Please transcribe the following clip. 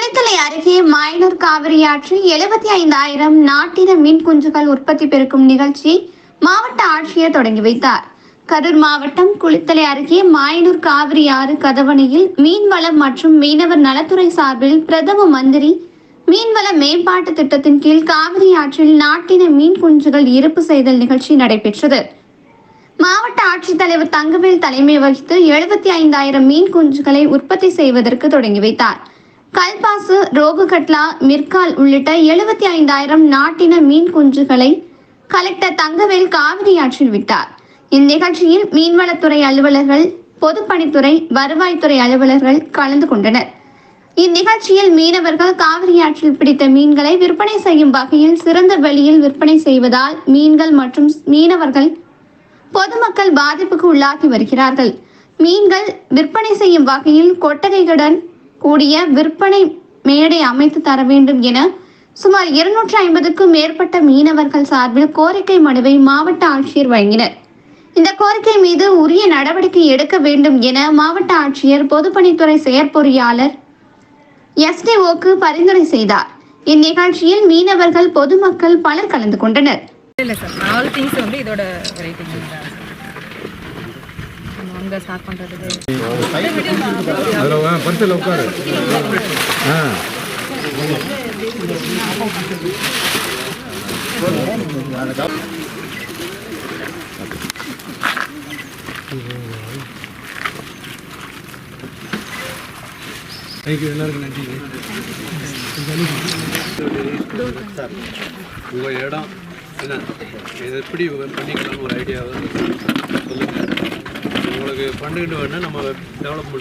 குளித்தலை அருகே மாயனூர் காவிரி ஆற்றில் 75,000 நாட்டின மீன் குஞ்சுகள் உற்பத்தி பெருக்கும் நிகழ்ச்சி மாவட்ட ஆட்சியர் தொடங்கி வைத்தார். கரூர் மாவட்டம் குளித்தலை அருகே மாயனூர் காவிரி ஆறு கதவணையில் மீன்வளம் மற்றும் மீனவர் நலத்துறை சார்பில் பிரதம மந்திரி மீன்வள மேம்பாட்டு திட்டத்தின் கீழ் காவிரி ஆற்றில் நாட்டின மீன் குஞ்சுகள் இருப்பு செய்தல் நிகழ்ச்சி நடைபெற்றது. மாவட்ட ஆட்சித்தலைவர் தங்கவேல் தலைமை வகித்து 75,000 மீன் குஞ்சுகளை உற்பத்தி செய்வதற்கு தொடங்கி வைத்தார். கல்பாசு, ரோகுகட்லா, மிர்கால் உள்ளிட்ட 75,000 நாட்டின மீன் குஞ்சுகளை கலெக்டர் தங்கவேல் காவிரி ஆற்றில் விட்டார். இந்நிகழ்ச்சியில் மீன்வளத்துறை அலுவலர்கள், பொதுப்பணித்துறை, வருவாய்த்துறை அலுவலர்கள் கலந்து கொண்டனர். இந்நிகழ்ச்சியில் மீனவர்கள் காவிரி ஆற்றில் பிடித்த மீன்களை விற்பனை செய்யும் வகையில் சிறந்த விலையில் விற்பனை செய்வதால் மீன்கள் மற்றும் மீனவர்கள், பொதுமக்கள் பாதிப்புக்கு உள்ளாகி வருகிறார்கள். மீன்கள் விற்பனை செய்யும் வகையில் கொட்டகைகளுடன் கூடிய விற்பனை மேடை அமைத்து தர வேண்டும் என சுமார் 250க்கும் மேற்பட்ட மீனவர்கள் சார்பில் கோரிக்கை மனுவை மாவட்ட ஆட்சியர் வழங்கினர். இந்த கோரிக்கை மீது உரிய நடவடிக்கை எடுக்க வேண்டும் என மாவட்ட ஆட்சியர், பொதுப்பணித்துறை செயற்பொறியாளர் SDOக்கு பரிந்துரை செய்தார். இந்நிகழ்ச்சியில் மீனவர்கள், பொதுமக்கள் பலர் கலந்து கொண்டனர். ஸ்டார்ட் பண்றதுக்கு பரிசல் உட்காரு. எல்லாருக்கும் நன்றி. உங்கள் இடம் என்ன, இது எப்படி பண்ணிக்கலாம்னு ஒரு ஐடியாவை சொல்லுங்கள். உங்களுக்கு ஃபண்டுகிட்டு வேணால் நம்ம டெவலப்மெண்ட்